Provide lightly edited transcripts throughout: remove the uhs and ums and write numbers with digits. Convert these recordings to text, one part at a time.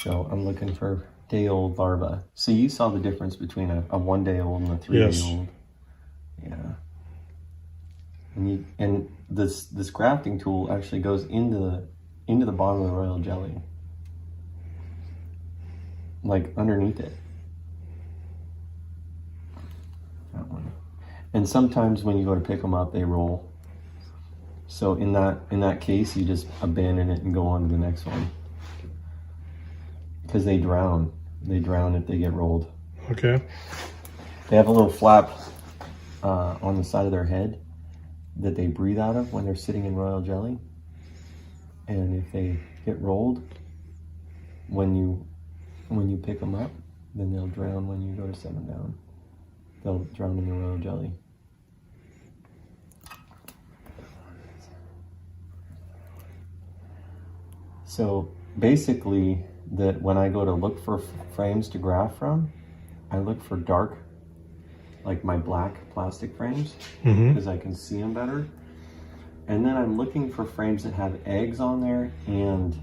So I'm looking for day-old larva. So you saw the difference between a 1 day old and a 3 Yes. day old. Yeah. And this grafting tool actually goes into the bottom of the royal jelly, like underneath it. That one. And sometimes when you go to pick them up, they roll. So in that case, you just abandon it and go on to the next one, because they drown. They drown if they get rolled. Okay. They have a little flap on the side of their head that they breathe out of when they're sitting in royal jelly. And if they get rolled, when you pick them up, then they'll drown when you go to set them down. They'll drown in the royal jelly. So basically, that when I go to look for frames to graft from, I look for dark, like my black plastic frames, because I can see them better. And then I'm looking for frames that have eggs on there, and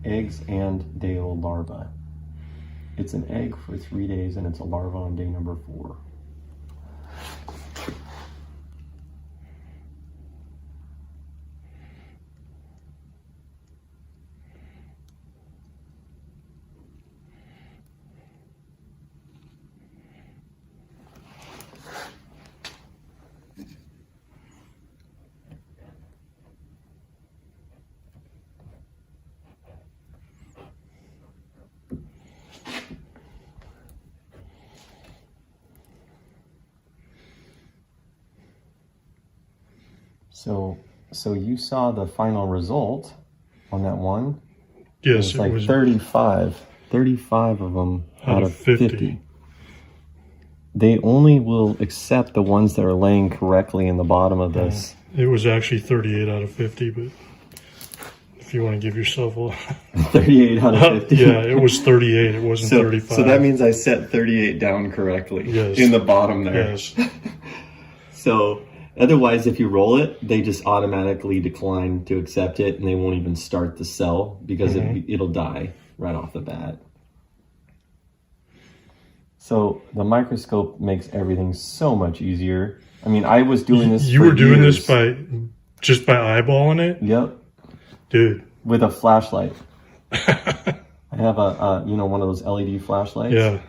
eggs and day-old larva. It's an egg for 3 days and it's a larva on day number 4. So you saw the final result on that one. Yes, it was 35 of them out of 50. They only will accept the ones that are laying correctly in the bottom of this. It was actually 38 out of 50, but if you want to give yourself a 38 out of 50. Yeah, it was 38. It wasn't 35. So that means I set 38 down correctly. Yes. In the bottom there. Yes. So otherwise, if you roll it, they just automatically decline to accept it, and they won't even start the cell because it'll die right off the bat. So the microscope makes everything so much easier. I mean, I was doing this. You were doing this just by eyeballing it? Yep. Dude. With a flashlight. I have a one of those LED flashlights. Yeah.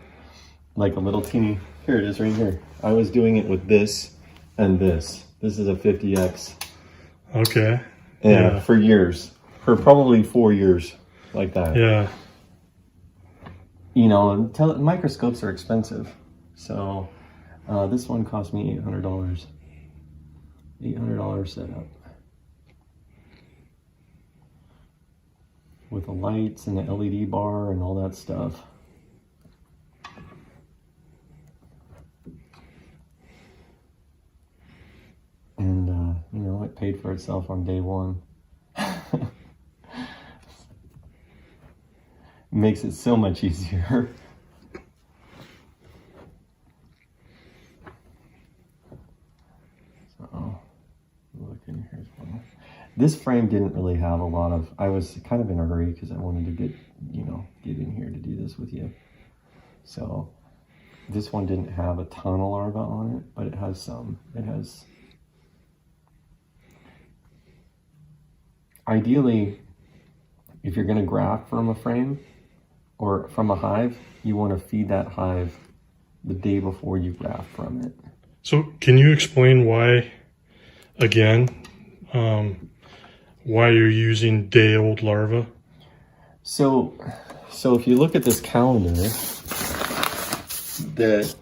Like a little teeny. Here it is, right here. I was doing it with this and this. This is a 50X. Okay. Yeah. For years. For probably 4 years, like that. Yeah. Microscopes are expensive. So this one cost me $800. $800 setup. With the lights and the LED bar and all that stuff. And, it paid for itself on day one. Makes it so much easier. So, look in here as well. This frame didn't really have a lot of, I was kind of in a hurry because I wanted to get in here to do this with you. So, this one didn't have a ton of larvae on it, but it has some. It has, ideally, if you're going to graft from a frame or from a hive, you want to feed that hive the day before you graft from it. So can you explain why, again, why you're using day-old larvae? So if you look at this calendar, the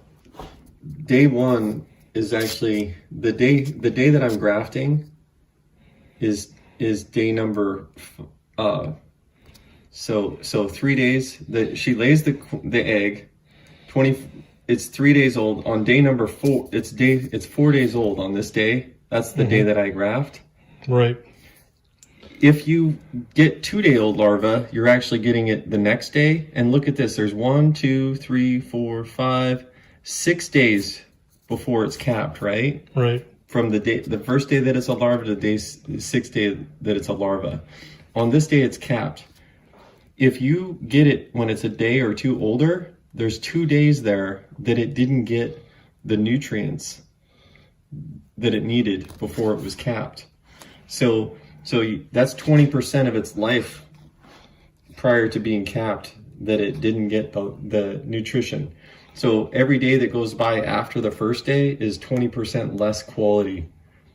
day one is actually the day that I'm grafting is day number so 3 days that she lays the egg. It's 3 days old on day number 4. It's 4 days old on this day. That's the day that I graft. Right. If you get 2 day old larva, you're actually getting it the next day. And look at this, there's 1, 2, 3, 4, 5, 6 days before it's capped, right? Right. From the first day that it's a larva to the 6th day that it's a larva. On this day, it's capped. if you get it when it's a day or two older, there's 2 days there that it didn't get the nutrients that it needed before it was capped. So that's 20% of its life prior to being capped that it didn't get the nutrition. So every day that goes by after the first day is 20% less quality.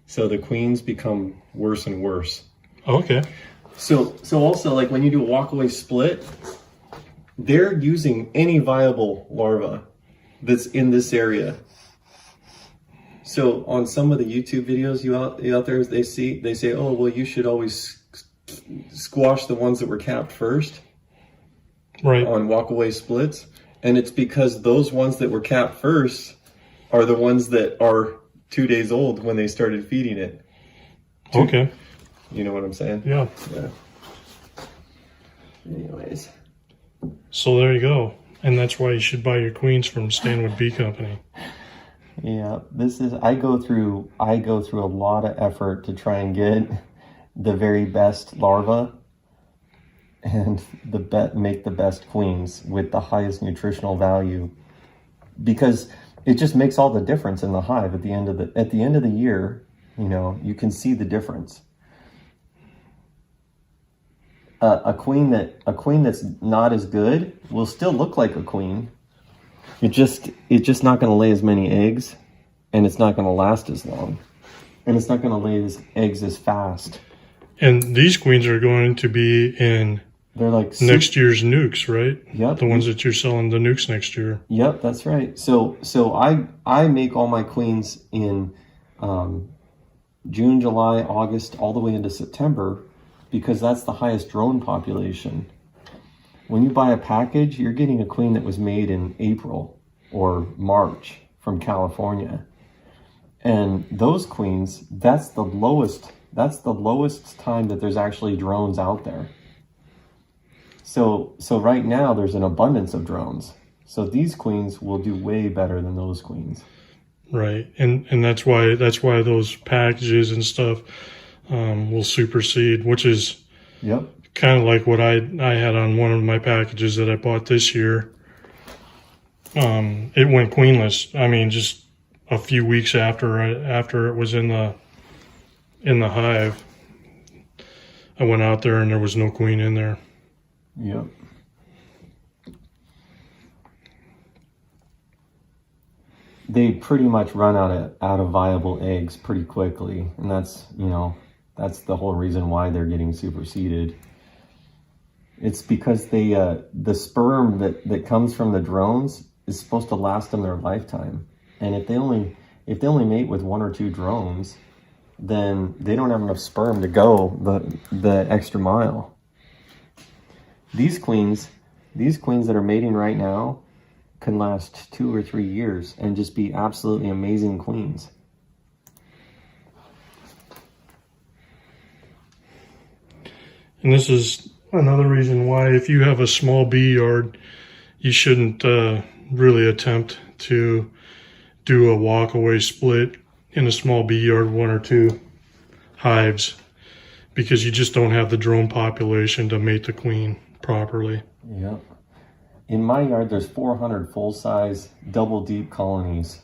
So the queens become worse and worse. Okay. So also, like when you do a walkaway split, they're using any viable larva that's in this area. So on some of the YouTube videos you out there, they say, oh, well, you should always squash the ones that were capped first, right, on walkaway splits. And it's because those ones that were capped first are the ones that are 2 days old when they started feeding it. Okay. You know what I'm saying? Yeah. Yeah. Anyways. So there you go. And that's why you should buy your queens from Stanwood Bee Company. Yeah, I go through a lot of effort to try and get the very best larva and make the best queens with the highest nutritional value, because it just makes all the difference in the hive at the end of the year. You know, you can see the difference. A queen that's not as good will still look like a queen. It's just not going to lay as many eggs, and it's not going to last as long, and it's not going to lay eggs as fast. And these queens are going to be in they're like next year's nukes, right? Yep. The ones that you're selling the nukes next year. Yep, that's right. So I make all my queens in June, July, August, all the way into September, because that's the highest drone population. When you buy a package, you're getting a queen that was made in April or March from California. And those queens, that's the lowest time that there's actually drones out there. So right now there's an abundance of drones. So these queens will do way better than those queens. Right. And that's why those packages and stuff will supersede, which is yep, kind of like what I had on one of my packages that I bought this year. It went queenless. I mean, just a few weeks after it was in the hive, I went out there and there was no queen in there. Yep. They pretty much run out of viable eggs pretty quickly, and that's the whole reason why they're getting superseded. It's because the sperm that comes from the drones is supposed to last them their lifetime, and if they only mate with 1 or 2 drones, then they don't have enough sperm to go the extra mile. These queens that are mating right now can last 2 or 3 years and just be absolutely amazing queens. And this is another reason why, if you have a small bee yard, you shouldn't really attempt to do a walkaway split in a small bee yard, 1 or 2 hives, because you just don't have the drone population to mate the queen properly. Yep. In my yard, there's 400 full-size, double-deep colonies.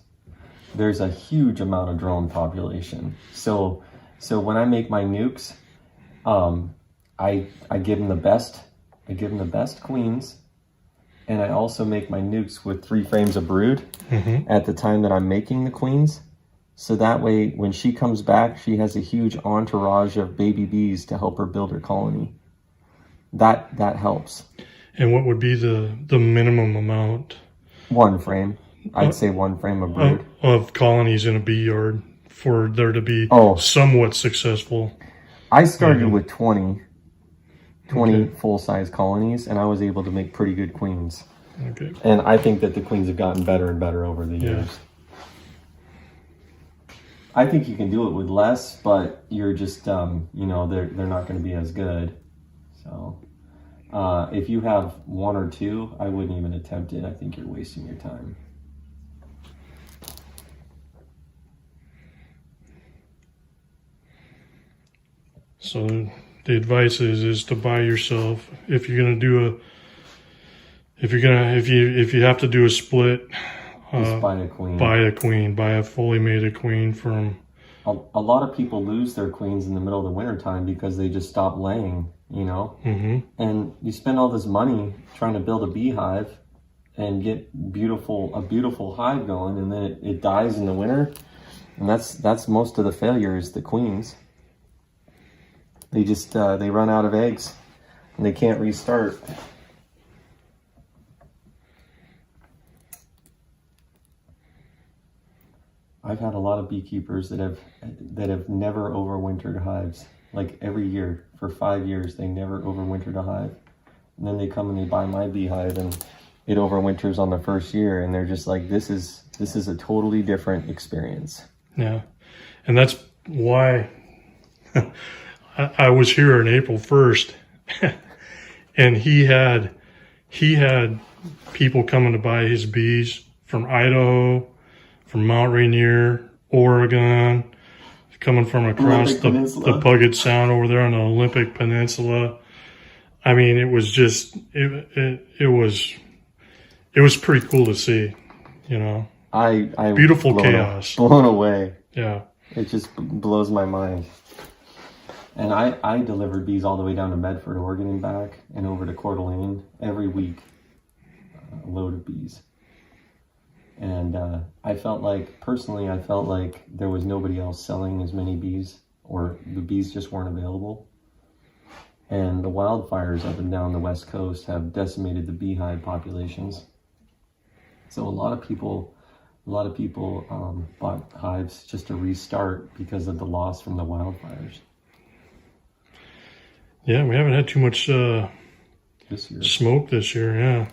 There's a huge amount of drone population. So when I make my nukes, I give them the best. I give them the best queens, and I also make my nukes with 3 frames of brood at the time that I'm making the queens. So that way, when she comes back, she has a huge entourage of baby bees to help her build her colony. That helps. And what would be the minimum amount? 1 frame. I'd say 1 frame of brood. Of colonies in a bee yard for there to be somewhat successful. I started with 20 full-size colonies, and I was able to make pretty good queens. Okay. And I think that the queens have gotten better and better over the years. I think you can do it with less, but you're just, they're not going to be as good. So if you have 1 or 2, I wouldn't even attempt it. I think you're wasting your time. So the advice is to buy yourself, if you're gonna do a, if you have to do a split, Just buy a queen. Buy a fully mated queen from. A lot of people lose their queens in the middle of the winter time because they just stop laying, you know? Mm-hmm. And you spend all this money trying to build a beehive and get a beautiful hive going, and then it dies in the winter. And that's most of the failure is the queens. They just, they run out of eggs and they can't restart. I've had a lot of beekeepers that have never overwintered hives. Like every year for 5 years, they never overwintered a hive. And then they come and they buy my beehive and it overwinters on the first year, and they're just like, this is a totally different experience. Yeah, and that's why I was here on April 1st, and he had people coming to buy his bees from Idaho, from Mount Rainier, Oregon, coming from across the Puget Sound over there on the Olympic Peninsula. I mean, it was just it was pretty cool to see, you know. I beautiful chaos. Blown away. Yeah. It just blows my mind. And I delivered bees all the way down to Medford, Oregon and back, and over to Coeur d'Alene every week, a load of bees. And I felt like there was nobody else selling as many bees, or the bees just weren't available. And the wildfires up and down the West Coast have decimated the beehive populations. So a lot of people bought hives just to restart because of the loss from the wildfires. Yeah, we haven't had too much This year. smoke this year.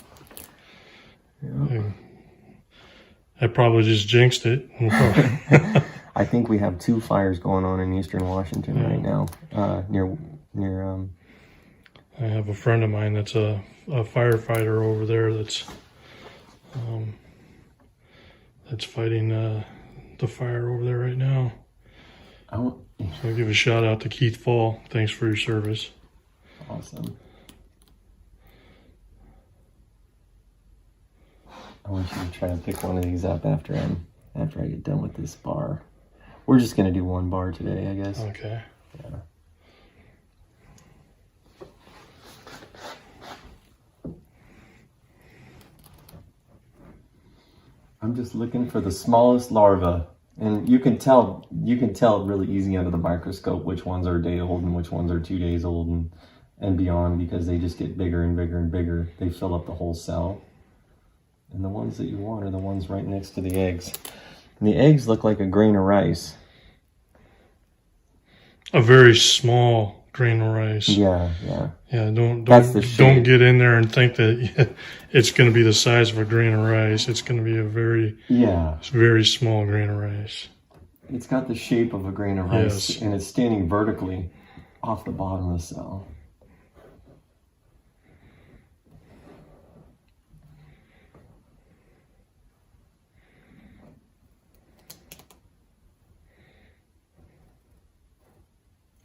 Yeah. I probably just jinxed it. I think we have 2 fires going on in eastern Washington right now, near. I have a friend of mine that's a firefighter over there that's fighting the fire over there right now. So I'll give a shout out to Keith Fall. Thanks for your service. Awesome. I want you to try and pick one of these up after I get done with this bar. We're just gonna do 1 bar today, I guess. Okay. Yeah. I'm just looking for the smallest larva, and you can tell really easy under the microscope which ones are a day old and which ones are 2 days old and beyond, because they just get bigger and bigger and bigger. They fill up the whole cell. And the ones that you want are the ones right next to the eggs. And the eggs look like a grain of rice. A very small grain of rice. Yeah. Yeah, don't get in there and think that it's going to be the size of a grain of rice. It's going to be a very small grain of rice. It's got the shape of a grain of rice, yes. And it's standing vertically off the bottom of the cell.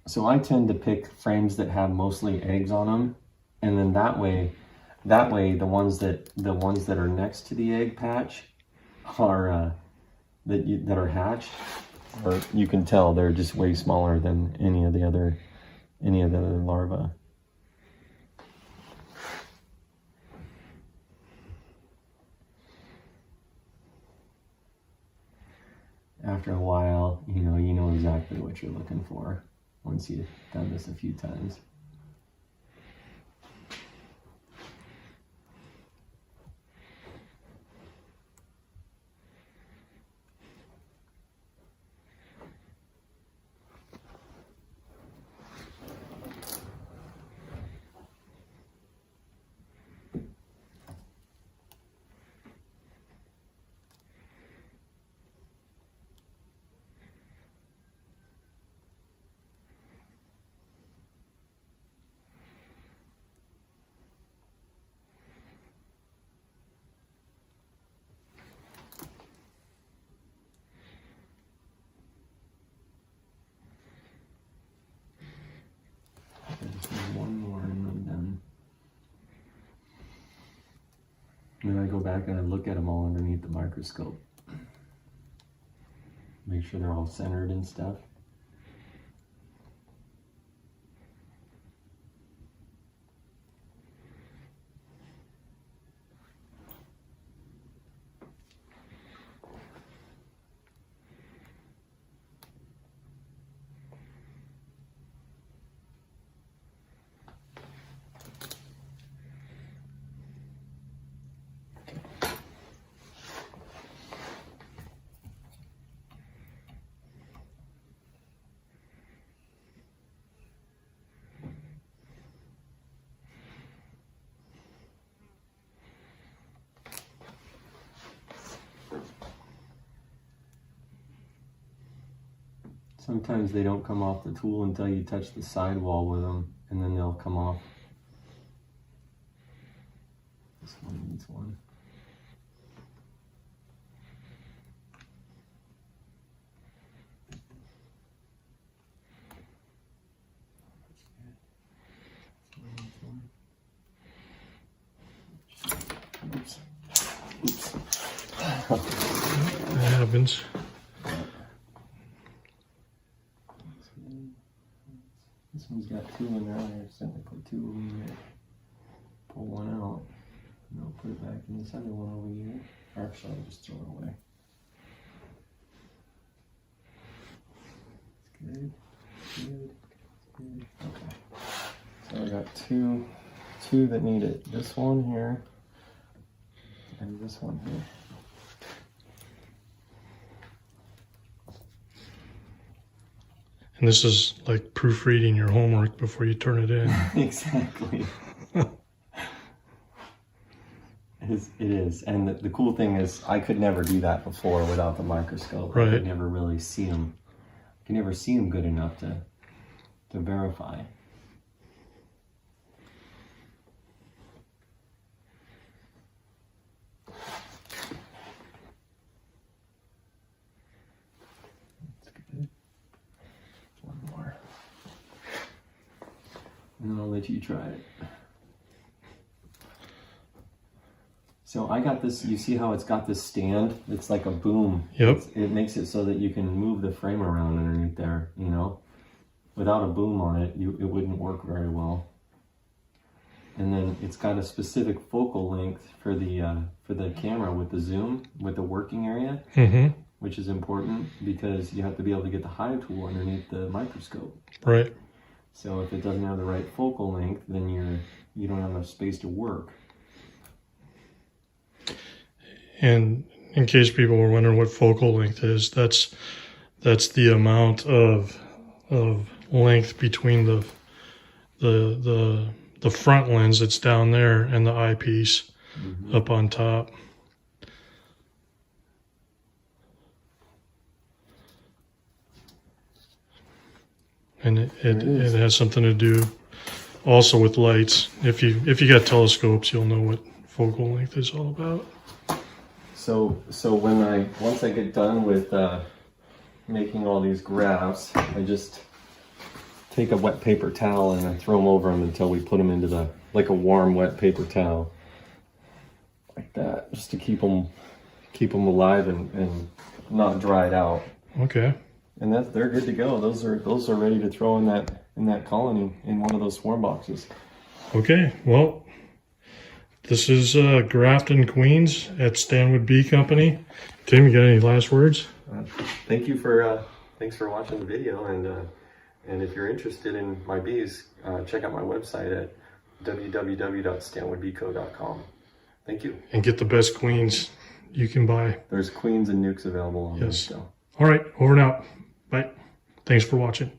So I tend to pick frames that have mostly eggs on them, and then that way the ones that are next to the egg patch are that are hatched, or you can tell they're just way smaller than any of the other larvae. After a while, you know exactly what you're looking for once you've done this a few times. And then I go back and I look at them all underneath the microscope. Make sure they're all centered and stuff. Sometimes they don't come off the tool until you touch the sidewall with them, and then they'll come off. This one needs one. Oops. Oops. That happens. This one's got two in there. I accidentally put two of them in there. Pull one out, and I'll put it back in this other one over here. Or actually, I'll just throw it away. It's good. Good. Good. Okay. So I got two that need it. This one here, and this one here. And this is like proofreading your homework before you turn it in. Exactly. It is. And the cool thing is I could never do that before without the microscope. Right. I could never really see them. I could never see them good enough to verify. And then I'll let you try it. So I got this, you see how it's got this stand? It's like a boom. Yep. It makes it so that you can move the frame around underneath there, you know? Without a boom on it, it wouldn't work very well. And then it's got a specific focal length for the camera with the zoom, with the working area, which is important because you have to be able to get the hive tool underneath the microscope. Right. So if it doesn't have the right focal length, then you don't have enough space to work. And in case people were wondering what focal length is, that's the amount of length between the front lens that's down there and the eyepiece up on top. And it has something to do also with lights. If you got telescopes, you'll know what focal length is all about. So once I get done with making all these grafts, I just take a wet paper towel and I throw them over them until we put them into like a warm wet paper towel, like that, just to keep them alive and not dried out. Okay. And they're good to go. Those are ready to throw in that colony in one of those swarm boxes. Okay. Well, this is Grafting Queens at Stanwood Bee Company. Tim, you got any last words? Thanks for watching the video, and if you're interested in my bees, check out my website at www.stanwoodbeeco.com. Thank you. And get the best queens you can buy. There's queens and nukes available on there still. All right, over and out. Bye. Thanks for watching.